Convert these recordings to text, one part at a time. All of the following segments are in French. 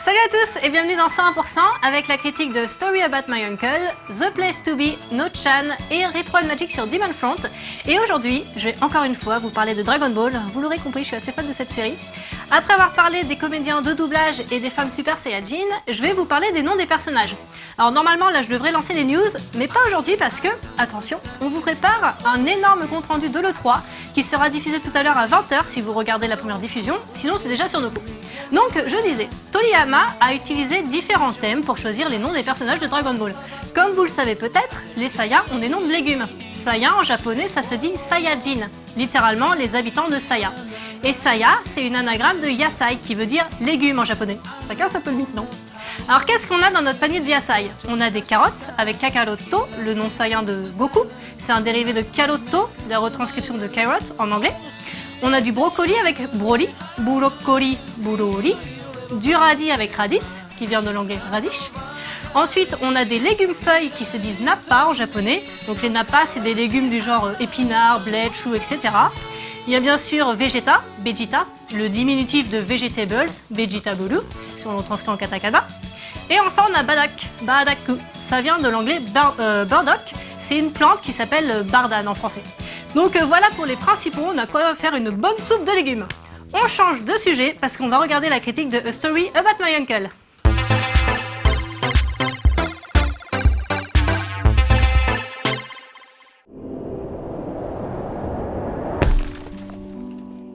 Salut à tous et bienvenue dans 101% avec la critique de Story About My Uncle, The Place to Be, No-chan et Retro and Magic sur Demon Front. Et aujourd'hui, je vais encore une fois vous parler de Dragon Ball. Vous l'aurez compris, je suis assez fan de cette série. Après avoir parlé des comédiens de doublage et des femmes Super Saiyajin, je vais vous parler des noms des personnages. Alors normalement là je devrais lancer les news, mais pas aujourd'hui parce que, attention, on vous prépare un énorme compte rendu de l'E3 qui sera diffusé tout à l'heure à 20h si vous regardez la première diffusion, sinon c'est déjà sur nos coups. Donc je disais, Toriyama a utilisé différents thèmes pour choisir les noms des personnages de Dragon Ball. Comme vous le savez peut-être, les Saiyans ont des noms de légumes. Saiyan en japonais ça se dit Saiyajin, littéralement les habitants de Saya. Et Saya, c'est une anagramme de Yasai qui veut dire légumes en japonais. Ça casse un peu le mythe, non? Alors qu'est-ce qu'on a dans notre panier de Yasai? On a des carottes avec Kakaroto, le nom Saiyan de Goku. C'est un dérivé de Karoto, la retranscription de carrot en anglais. On a du brocoli avec Broly, Broccoli, Broly. Du radis avec Raditz, qui vient de l'anglais radish. Ensuite, on a des légumes feuilles qui se disent nappa en japonais. Donc les nappa, c'est des légumes du genre épinards, bled, choux, etc. Il y a bien sûr Vegeta, Vegeta, le diminutif de vegetables, Vegetabulu, si on le transcrit en katakana. Et enfin, on a Badak, Badaku. Ça vient de l'anglais burdock. C'est une plante qui s'appelle bardane en français. Donc voilà pour les principaux, on a quoi faire une bonne soupe de légumes. On change de sujet parce qu'on va regarder la critique de A Story About My Uncle.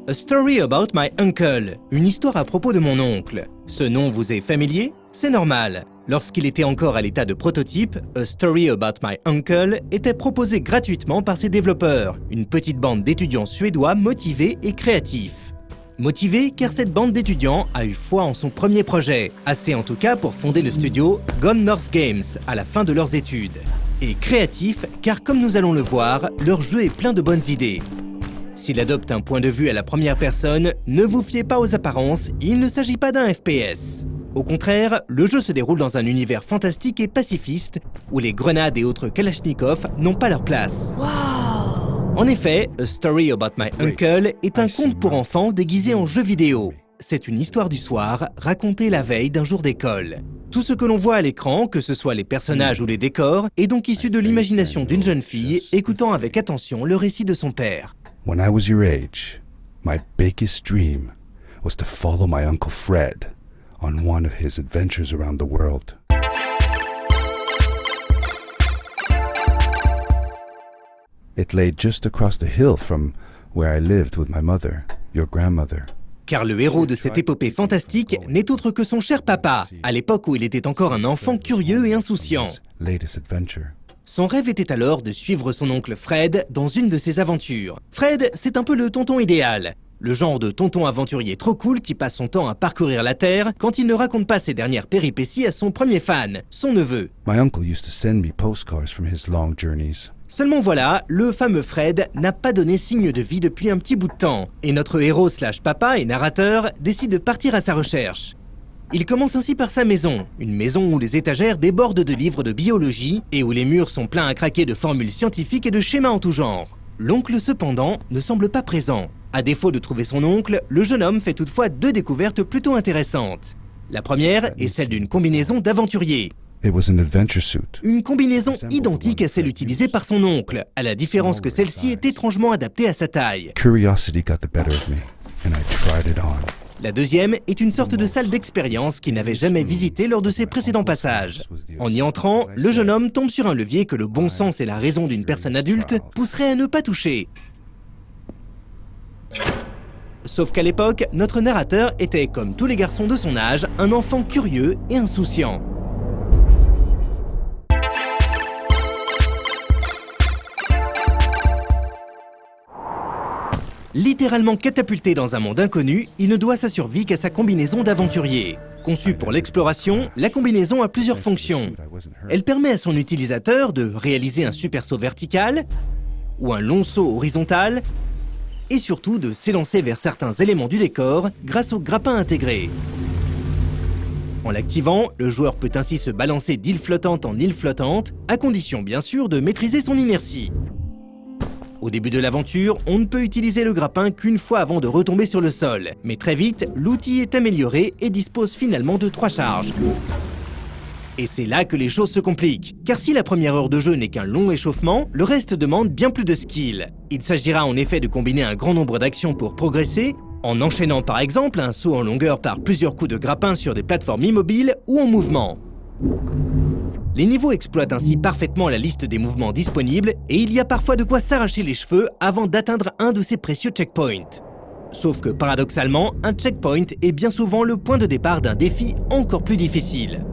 A Story About My Uncle, une histoire à propos de mon oncle. Ce nom vous est familier? C'est normal. Lorsqu'il était encore à l'état de prototype, A Story About My Uncle était proposé gratuitement par ses développeurs, une petite bande d'étudiants suédois motivés et créatifs. Motivés car cette bande d'étudiants a eu foi en son premier projet, assez en tout cas pour fonder le studio Gone North Games à la fin de leurs études. Et créatifs car comme nous allons le voir, leur jeu est plein de bonnes idées. S'il adopte un point de vue à la première personne, ne vous fiez pas aux apparences, il ne s'agit pas d'un FPS. Au contraire, le jeu se déroule dans un univers fantastique et pacifiste, où les grenades et autres Kalachnikov n'ont pas leur place. Wow. En effet, A Story About My Uncle est un conte pour enfants déguisé en jeu vidéo. C'est une histoire du soir, racontée la veille d'un jour d'école. Tout ce que l'on voit à l'écran, que ce soit les personnages ou les décors, est donc issu de l'imagination d'une jeune fille, écoutant avec attention le récit de son père. When I was your age, my biggest dream was to follow my Uncle Fred on one of his adventures around the world. It lay just across the hill from where I lived with my mother, your grandmother. Car le héros de cette épopée fantastique n'est autre que son cher papa, à l'époque où il était encore un enfant curieux et insouciant. Latest adventure. Son rêve était alors de suivre son oncle Fred dans une de ses aventures. Fred, c'est un peu le tonton idéal. Le genre de tonton aventurier trop cool qui passe son temps à parcourir la Terre quand il ne raconte pas ses dernières péripéties à son premier fan, son neveu. My uncle used to send me postcards from his long journeys. Seulement voilà, le fameux Fred n'a pas donné signe de vie depuis un petit bout de temps, et notre héros / papa et narrateur décide de partir à sa recherche. Il commence ainsi par sa maison, une maison où les étagères débordent de livres de biologie et où les murs sont pleins à craquer de formules scientifiques et de schémas en tout genre. L'oncle cependant ne semble pas présent. À défaut de trouver son oncle, le jeune homme fait toutefois deux découvertes plutôt intéressantes. La première est celle d'une combinaison d'aventurier. It was an adventure suit. Une combinaison identique à celle utilisée par son oncle, à la différence que celle-ci est étrangement adaptée à sa taille. Curiosity got the better of me, and I tried it on. La deuxième est une sorte de salle d'expérience qu'il n'avait jamais visitée lors de ses précédents passages. En y entrant, le jeune homme tombe sur un levier que le bon sens et la raison d'une personne adulte pousseraient à ne pas toucher. Sauf qu'à l'époque, notre narrateur était, comme tous les garçons de son âge, un enfant curieux et insouciant. Littéralement catapulté dans un monde inconnu, il ne doit sa survie qu'à sa combinaison d'aventurier. Conçue pour l'exploration, la combinaison a plusieurs fonctions. Elle permet à son utilisateur de réaliser un super saut vertical ou un long saut horizontal et surtout de s'élancer vers certains éléments du décor grâce au grappin intégré. En l'activant, le joueur peut ainsi se balancer d'île flottante en île flottante, à condition bien sûr de maîtriser son inertie. Au début de l'aventure, on ne peut utiliser le grappin qu'une fois avant de retomber sur le sol. Mais très vite, l'outil est amélioré et dispose finalement de 3 charges. Et c'est là que les choses se compliquent. Car si la première heure de jeu n'est qu'un long échauffement, le reste demande bien plus de skill. Il s'agira en effet de combiner un grand nombre d'actions pour progresser, en enchaînant par exemple un saut en longueur par plusieurs coups de grappin sur des plateformes immobiles ou en mouvement. Les niveaux exploitent ainsi parfaitement la liste des mouvements disponibles et il y a parfois de quoi s'arracher les cheveux avant d'atteindre un de ces précieux checkpoints. Sauf que paradoxalement, un checkpoint est bien souvent le point de départ d'un défi encore plus difficile.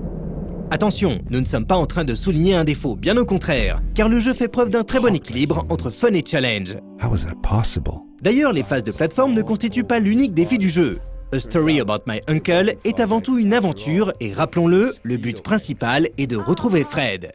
Attention, nous ne sommes pas en train de souligner un défaut, bien au contraire, car le jeu fait preuve d'un très bon équilibre entre fun et challenge. How is that possible? D'ailleurs, les phases de plateforme ne constituent pas l'unique défi du jeu. A Story About My Uncle est avant tout une aventure et rappelons-le, le but principal est de retrouver Fred.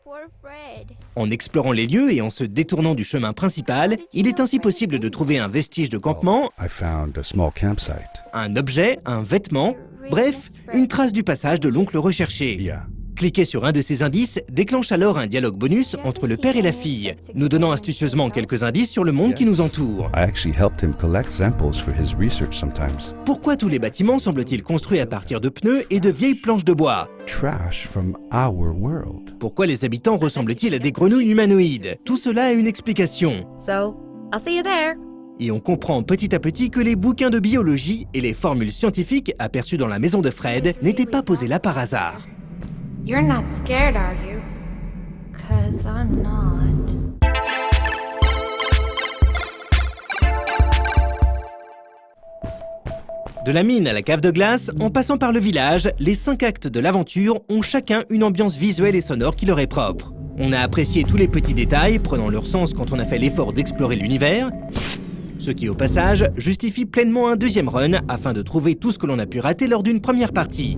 En explorant les lieux et en se détournant du chemin principal, il est ainsi possible de trouver un vestige de campement, I found a small campsite. un objet, un vêtement, bref, une trace du passage de l'oncle recherché. Yeah. Cliquer sur un de ces indices déclenche alors un dialogue bonus entre le père et la fille, nous donnant astucieusement quelques indices sur le monde qui nous entoure. I actually helped him collect samples for his research sometimes. Pourquoi tous les bâtiments semblent-ils construits à partir de pneus et de vieilles planches de bois? Trash from our world. Pourquoi les habitants ressemblent-ils à des grenouilles humanoïdes? Tout cela a une explication. So, I'll see you there. Et on comprend petit à petit que les bouquins de biologie et les formules scientifiques aperçues dans la maison de Fred n'étaient pas posés là par hasard. You're not scared, are you? 'Cause I'm not. De la mine à la cave de glace, en passant par le village, les 5 actes de l'aventure ont chacun une ambiance visuelle et sonore qui leur est propre. On a apprécié tous les petits détails, prenant leur sens quand on a fait l'effort d'explorer l'univers, ce qui au passage justifie pleinement un deuxième run afin de trouver tout ce que l'on a pu rater lors d'une première partie.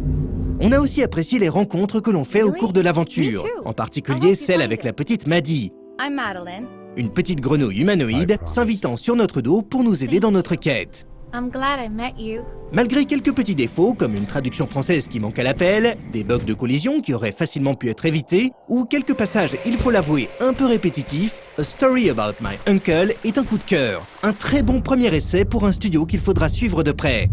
On a aussi apprécié les rencontres que l'on fait au cours de l'aventure, en particulier celle avec la petite Maddie, I'm Madeline. une petite grenouille humanoïde s'invitant sur notre dos pour nous aider dans notre quête. I'm glad I met you. Malgré quelques petits défauts, comme une traduction française qui manque à l'appel, des bugs de collision qui auraient facilement pu être évités, ou quelques passages, il faut l'avouer, un peu répétitifs, A Story About My Uncle est un coup de cœur. Un très bon premier essai pour un studio qu'il faudra suivre de près.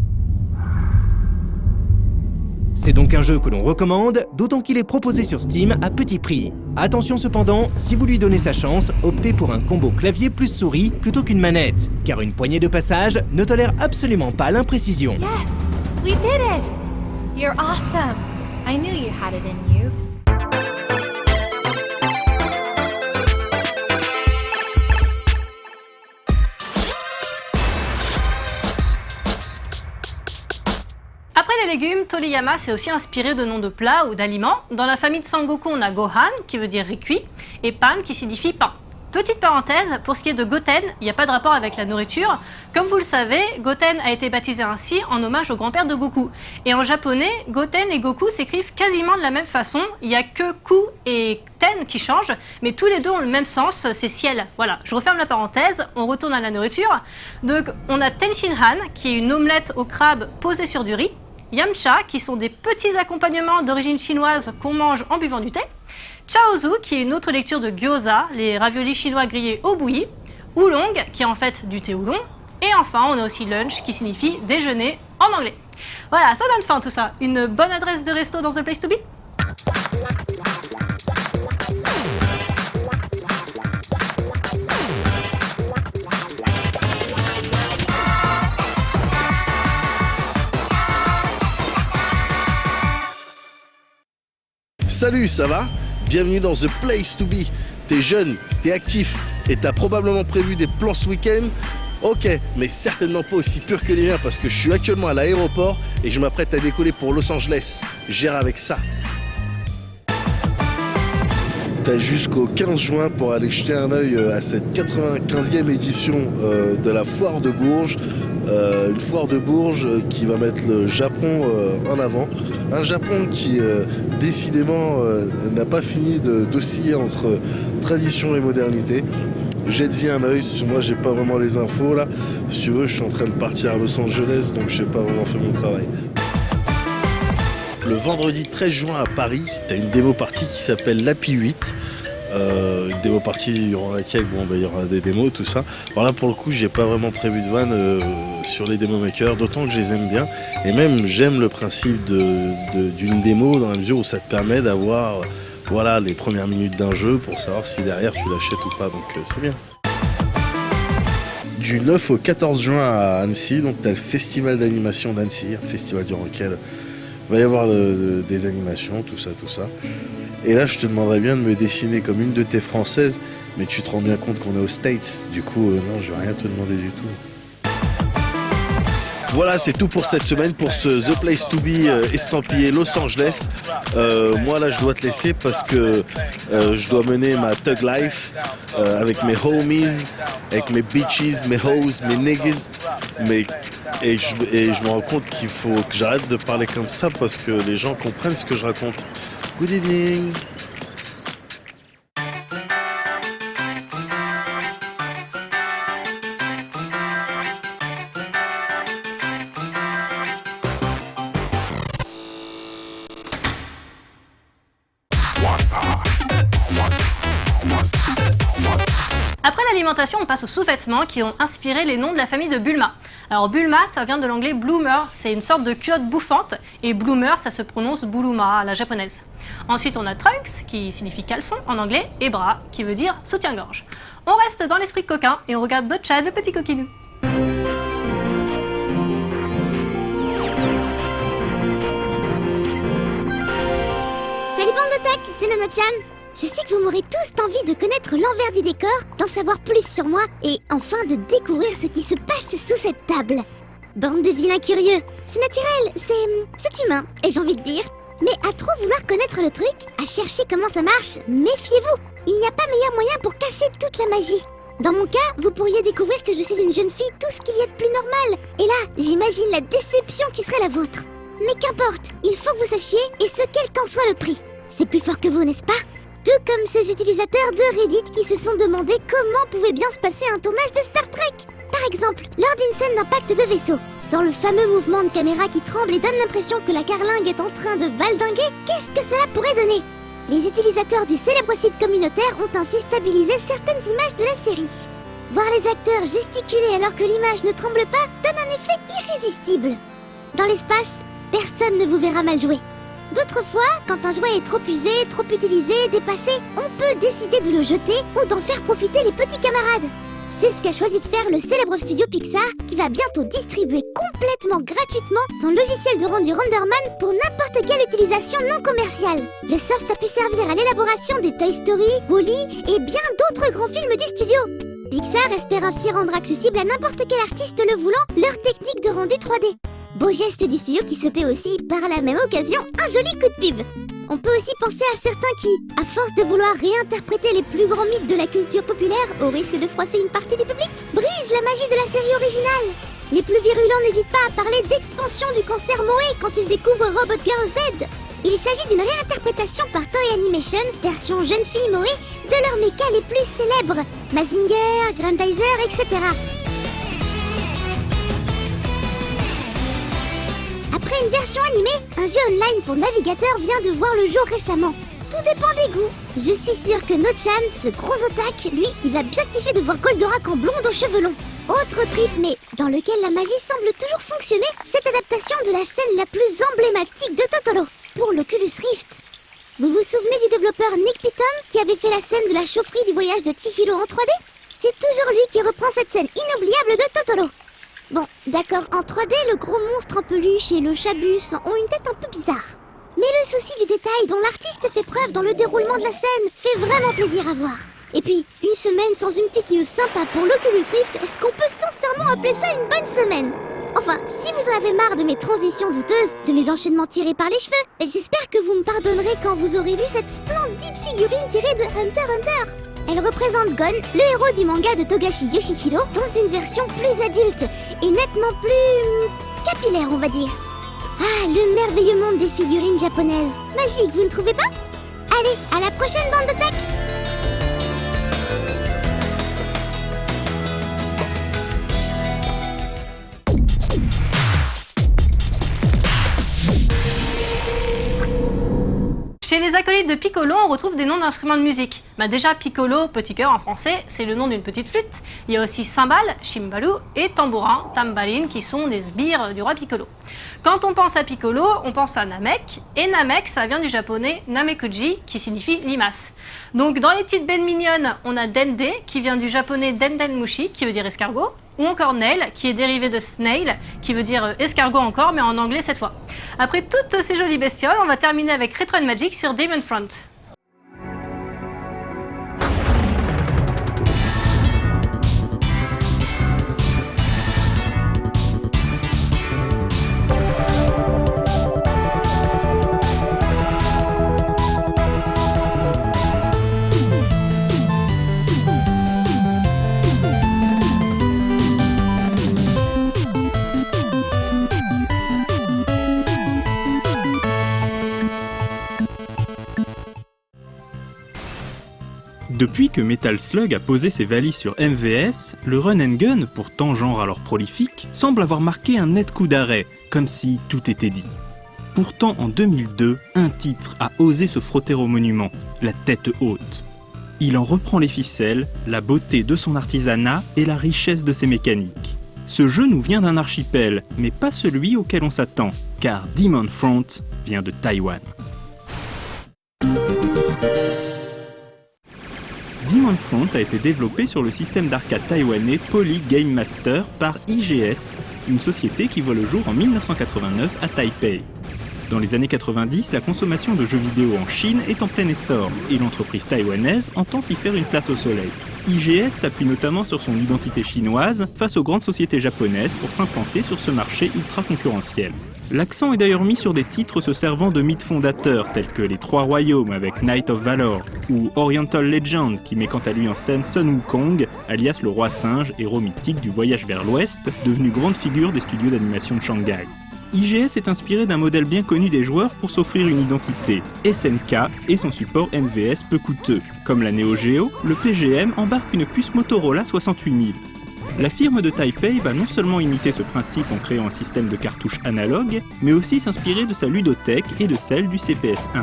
C'est donc un jeu que l'on recommande, d'autant qu'il est proposé sur Steam à petit prix. Attention cependant, si vous lui donnez sa chance, optez pour un combo clavier plus souris plutôt qu'une manette, car une poignée de passage ne tolère absolument pas l'imprécision. Yes, we did it. You're awesome. I knew you had it in you. Après les légumes, Toriyama s'est aussi inspiré de noms de plats ou d'aliments. Dans la famille de Sangoku, on a Gohan, qui veut dire riz cuit, et Pan, qui signifie pain. Petite parenthèse, pour ce qui est de Goten, il n'y a pas de rapport avec la nourriture. Comme vous le savez, Goten a été baptisé ainsi en hommage au grand-père de Goku. Et en japonais, Goten et Goku s'écrivent quasiment de la même façon. Il n'y a que Ku et Ten qui changent, mais tous les deux ont le même sens, c'est ciel. Voilà, je referme la parenthèse, on retourne à la nourriture. Donc on a Tenshinhan, qui est une omelette au crabe posée sur du riz. Yamcha, qui sont des petits accompagnements d'origine chinoise qu'on mange en buvant du thé. Chaozu, qui est une autre lecture de gyoza, les raviolis chinois grillés au bouilli. Oolong, qui est en fait du thé oolong. Et enfin, on a aussi lunch, qui signifie déjeuner en anglais. Voilà, ça donne faim tout ça. Une bonne adresse de resto dans The Place to Be ? Salut, ça va? Bienvenue dans The Place to Be. T'es jeune, t'es actif et t'as probablement prévu des plans ce week-end. Ok, mais certainement pas aussi pur que les miens parce que je suis actuellement à l'aéroport et je m'apprête à décoller pour Los Angeles. Gère avec ça. T'as jusqu'au 15 juin pour aller jeter un œil à cette 95e édition de la foire de Bourges. Une foire de Bourges qui va mettre le Japon en avant. Un Japon qui décidément n'a pas fini d'osciller entre tradition et modernité. Jette-y un œil, moi j'ai pas vraiment les infos là. Si tu veux, je suis en train de partir à Los Angeles, donc j'ai pas vraiment fait mon travail. Le vendredi 13 juin à Paris, tu as une démo partie qui s'appelle l'API 8. Une démo partie durant laquelle il y aura des démos, tout ça. Alors là pour le coup j'ai pas vraiment prévu de vanne sur les démo makers, d'autant que je les aime bien. Et même j'aime le principe d'une démo dans la mesure où ça te permet d'avoir les premières minutes d'un jeu pour savoir si derrière tu l'achètes ou pas, donc c'est bien. Du 9 au 14 juin à Annecy, donc tu as le festival d'animation d'Annecy, un festival durant lequel il va y avoir des animations, tout ça. Et là je te demanderais bien de me dessiner comme une de tes françaises, mais tu te rends bien compte qu'on est aux States, du coup non, je vais rien te demander du tout. Voilà, c'est tout pour cette semaine, pour ce The Place to Be estampillé Los Angeles. Moi là je dois te laisser parce que je dois mener ma thug life avec mes homies, avec mes bitches, mes hoes, mes niggas. Et je me rends compte qu'il faut que j'arrête de parler comme ça parce que les gens comprennent ce que je raconte. Good evening. Après l'alimentation, on passe aux sous-vêtements qui ont inspiré les noms de la famille de Bulma. Alors Bulma, ça vient de l'anglais bloomer, c'est une sorte de culotte bouffante, et bloomer, ça se prononce buluma à la japonaise. Ensuite, on a trunks, qui signifie caleçon en anglais, et bras, qui veut dire soutien-gorge. On reste dans l'esprit coquin et on regarde Nochan, le petit coquinou. Salut bande de tac, c'est Nochan. Je sais que vous m'aurez tous envie de connaître l'envers du décor, d'en savoir plus sur moi et enfin de découvrir ce qui se passe sous cette table. Bande de vilains curieux, c'est naturel, c'est humain, et j'ai envie de dire. Mais à trop vouloir connaître le truc, à chercher comment ça marche, méfiez-vous. Il n'y a pas meilleur moyen pour casser toute la magie. Dans mon cas, vous pourriez découvrir que je suis une jeune fille, tout ce qu'il y a de plus normal. Et là, j'imagine la déception qui serait la vôtre. Mais qu'importe, il faut que vous sachiez, et ce quel qu'en soit le prix. C'est plus fort que vous, n'est-ce pas ? Tout comme ces utilisateurs de Reddit qui se sont demandé comment pouvait bien se passer un tournage de Star Trek. Par exemple, lors d'une scène d'impact de vaisseau, sans le fameux mouvement de caméra qui tremble et donne l'impression que la carlingue est en train de valdinguer, qu'est-ce que cela pourrait donner ? Les utilisateurs du célèbre site communautaire ont ainsi stabilisé certaines images de la série. Voir les acteurs gesticuler alors que l'image ne tremble pas donne un effet irrésistible. Dans l'espace, personne ne vous verra mal jouer. D'autres fois, quand un jouet est trop usé, trop utilisé, dépassé, on peut décider de le jeter ou d'en faire profiter les petits camarades. C'est ce qu'a choisi de faire le célèbre studio Pixar qui va bientôt distribuer complètement gratuitement son logiciel de rendu Renderman pour n'importe quelle utilisation non commerciale. Le soft a pu servir à l'élaboration des Toy Story, Wall-E et bien d'autres grands films du studio. Pixar espère ainsi rendre accessible à n'importe quel artiste le voulant leur technique de rendu 3D. Beau geste du studio qui se paie aussi, par la même occasion, un joli coup de pub. On peut aussi penser à certains qui, à force de vouloir réinterpréter les plus grands mythes de la culture populaire, au risque de froisser une partie du public, brisent la magie de la série originale. Les plus virulents n'hésitent pas à parler d'expansion du cancer Moe quand ils découvrent Robot Girl Z. Il s'agit d'une réinterprétation par Toei Animation, version jeune fille Moe, de leurs mechas les plus célèbres, Mazinger, Grandizer, etc. Après une version animée, un jeu online pour navigateur vient de voir le jour récemment. Tout dépend des goûts. Je suis sûre que Nochan, ce gros otak, lui, il va bien kiffer de voir Goldorak en blonde aux cheveux longs. Autre trip, mais dans lequel la magie semble toujours fonctionner, cette adaptation de la scène la plus emblématique de Totoro, pour l'Oculus Rift. Vous vous souvenez du développeur Nick Pitom qui avait fait la scène de la chaufferie du voyage de Chihiro en 3D ? C'est toujours lui qui reprend cette scène inoubliable de Totoro. Bon, d'accord, en 3D, le gros monstre en peluche et le chabus ont une tête un peu bizarre. Mais le souci du détail dont l'artiste fait preuve dans le déroulement de la scène fait vraiment plaisir à voir. Et puis, une semaine sans une petite news sympa pour l'Oculus Rift, est-ce qu'on peut sincèrement appeler ça une bonne semaine ? Enfin, si vous en avez marre de mes transitions douteuses, de mes enchaînements tirés par les cheveux, j'espère que vous me pardonnerez quand vous aurez vu cette splendide figurine tirée de Hunter x Hunter. Elle représente Gon, le héros du manga de Togashi Yoshihiro, dans une version plus adulte et nettement plus capillaire, on va dire. Ah, le merveilleux monde des figurines japonaises. Magique, vous ne trouvez pas ? Allez, à la prochaine bande de tac. Chez les acolytes de Piccolo, on retrouve des noms d'instruments de musique. Déjà, Piccolo, petit cœur en français, c'est le nom d'une petite flûte. Il y a aussi cymbale, cimbalu, et tambourin, tambaline, qui sont des sbires du roi Piccolo. Quand on pense à Piccolo, on pense à Namek, et Namek, ça vient du japonais Namekuji, qui signifie limace. Donc dans les petites bêtes mignonnes, on a Dende, qui vient du japonais Dendenmushi, qui veut dire escargot, ou encore Nail, qui est dérivé de snail, qui veut dire escargot encore, mais en anglais cette fois. Après toutes ces jolies bestioles, on va terminer avec Retro & Magic sur Demon Front. Depuis que Metal Slug a posé ses valises sur MVS, le run and gun, pourtant genre alors prolifique, semble avoir marqué un net coup d'arrêt, comme si tout était dit. Pourtant en 2002, un titre a osé se frotter au monument, la tête haute. Il en reprend les ficelles, la beauté de son artisanat et la richesse de ses mécaniques. Ce jeu nous vient d'un archipel, mais pas celui auquel on s'attend, car Demon Front vient de Taïwan. Demon Front a été développé sur le système d'arcade taïwanais Poly Game Master par IGS, une société qui voit le jour en 1989 à Taipei. Dans les années 90, la consommation de jeux vidéo en Chine est en plein essor, et l'entreprise taïwanaise entend s'y faire une place au soleil. IGS s'appuie notamment sur son identité chinoise face aux grandes sociétés japonaises pour s'implanter sur ce marché ultra concurrentiel. L'accent est d'ailleurs mis sur des titres se servant de mythes fondateurs tels que les Trois Royaumes avec Knight of Valor ou Oriental Legend qui met quant à lui en scène Sun Wukong, alias le roi singe, héros mythique du voyage vers l'ouest, devenu grande figure des studios d'animation de Shanghai. IGS est inspiré d'un modèle bien connu des joueurs pour s'offrir une identité, SNK et son support MVS peu coûteux. Comme la Neo Geo, le PGM embarque une puce Motorola 68000. La firme de Taipei va non seulement imiter ce principe en créant un système de cartouches analogues, mais aussi s'inspirer de sa ludothèque et de celle du CPS-1.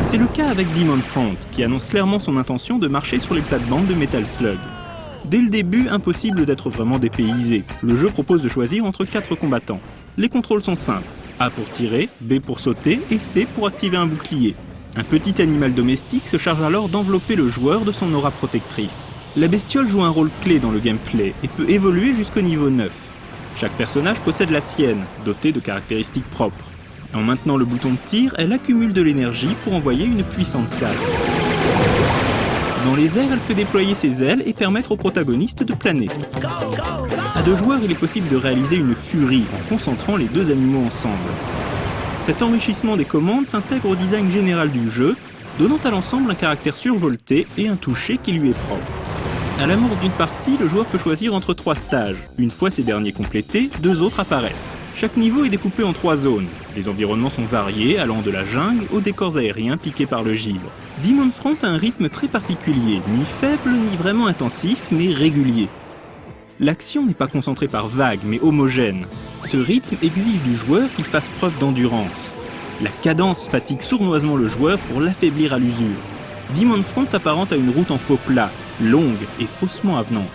C'est le cas avec Demon Front, qui annonce clairement son intention de marcher sur les plates-bandes de Metal Slug. Dès le début, impossible d'être vraiment dépaysé. Le jeu propose de choisir entre 4 combattants. Les contrôles sont simples. A pour tirer, B pour sauter et C pour activer un bouclier. Un petit animal domestique se charge alors d'envelopper le joueur de son aura protectrice. La bestiole joue un rôle clé dans le gameplay et peut évoluer jusqu'au niveau 9. Chaque personnage possède la sienne, dotée de caractéristiques propres. En maintenant le bouton de tir, elle accumule de l'énergie pour envoyer une puissante salve. Dans les airs, elle peut déployer ses ailes et permettre au protagoniste de planer. À 2 joueurs, il est possible de réaliser une furie en concentrant les 2 animaux ensemble. Cet enrichissement des commandes s'intègre au design général du jeu, donnant à l'ensemble un caractère survolté et un toucher qui lui est propre. À l'amorce d'une partie, le joueur peut choisir entre 3 stages. Une fois ces derniers complétés, 2 autres apparaissent. Chaque niveau est découpé en 3 zones. Les environnements sont variés, allant de la jungle aux décors aériens piqués par le givre. Demon Front a un rythme très particulier, ni faible ni vraiment intensif, mais régulier. L'action n'est pas concentrée par vagues, mais homogène. Ce rythme exige du joueur qu'il fasse preuve d'endurance. La cadence fatigue sournoisement le joueur pour l'affaiblir à l'usure. Demon Front s'apparente à une route en faux plat, longue et faussement avenante.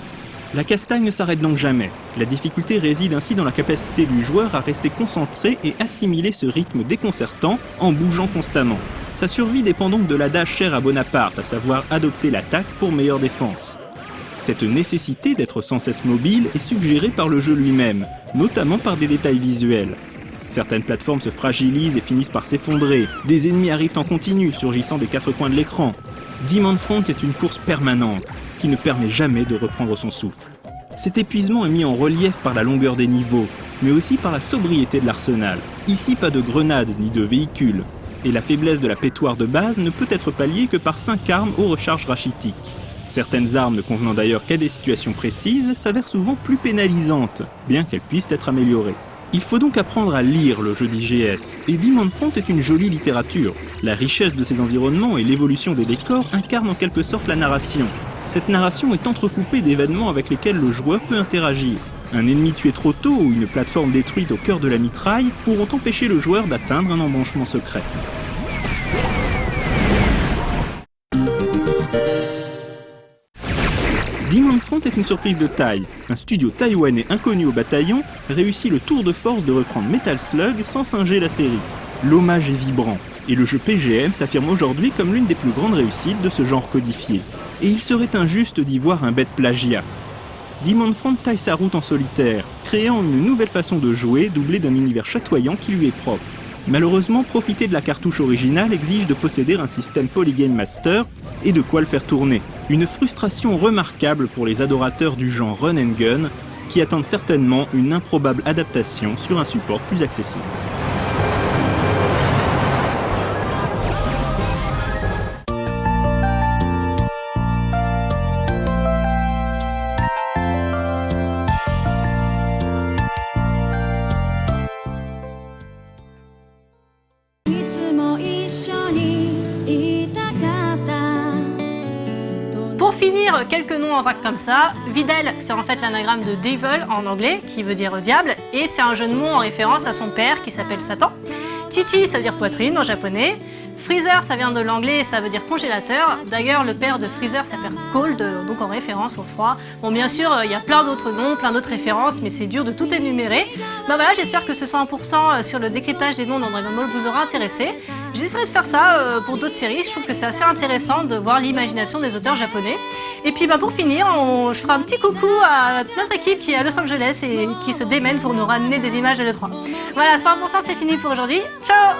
La castagne ne s'arrête donc jamais. La difficulté réside ainsi dans la capacité du joueur à rester concentré et assimiler ce rythme déconcertant en bougeant constamment. Sa survie dépend donc de l'adage cher à Bonaparte, à savoir adopter l'attaque pour meilleure défense. Cette nécessité d'être sans cesse mobile est suggérée par le jeu lui-même, notamment par des détails visuels. Certaines plateformes se fragilisent et finissent par s'effondrer, des ennemis arrivent en continu, surgissant des 4 coins de l'écran. Demon Front est une course permanente, qui ne permet jamais de reprendre son souffle. Cet épuisement est mis en relief par la longueur des niveaux, mais aussi par la sobriété de l'arsenal. Ici, pas de grenades ni de véhicules, et la faiblesse de la pétoire de base ne peut être palliée que par 5 armes aux recharges rachitiques. Certaines armes ne convenant d'ailleurs qu'à des situations précises s'avèrent souvent plus pénalisantes, bien qu'elles puissent être améliorées. Il faut donc apprendre à lire le jeu d'IGS, et Demon Front est une jolie littérature. La richesse de ses environnements et l'évolution des décors incarnent en quelque sorte la narration. Cette narration est entrecoupée d'événements avec lesquels le joueur peut interagir. Un ennemi tué trop tôt ou une plateforme détruite au cœur de la mitraille pourront empêcher le joueur d'atteindre un embranchement secret. Demon Front est une surprise de taille. Un studio taïwanais inconnu au bataillon réussit le tour de force de reprendre Metal Slug sans singer la série. L'hommage est vibrant, et le jeu PGM s'affirme aujourd'hui comme l'une des plus grandes réussites de ce genre codifié. Et il serait injuste d'y voir un bête plagiat. Demon Front taille sa route en solitaire, créant une nouvelle façon de jouer doublée d'un univers chatoyant qui lui est propre. Malheureusement, profiter de la cartouche originale exige de posséder un système Polygame Master et de quoi le faire tourner. Une frustration remarquable pour les adorateurs du genre Run and Gun, qui attendent certainement une improbable adaptation sur un support plus accessible. Pour finir, quelques noms en vrac comme ça. Videl, c'est en fait l'anagramme de Devil en anglais, qui veut dire diable, et c'est un jeu de mots en référence à son père qui s'appelle Satan. Chichi, ça veut dire poitrine en japonais. Freezer, ça vient de l'anglais et ça veut dire congélateur. D'ailleurs, le père de Freezer s'appelle Cold, donc en référence au froid. Bon, bien sûr, il y a plein d'autres noms, plein d'autres références, mais c'est dur de tout énumérer. Bah voilà, j'espère que ce 100% sur le décryptage des noms dans Dragon Ball vous aura intéressé. J'essaierai de faire ça pour d'autres séries, je trouve que c'est assez intéressant de voir l'imagination des auteurs japonais. Et puis bah, pour finir, je ferai un petit coucou à notre équipe qui est à Los Angeles et qui se démène pour nous ramener des images de l'E3. Voilà, 100% c'est fini pour aujourd'hui. Ciao!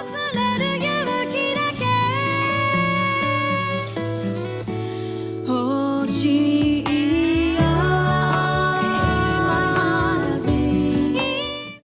She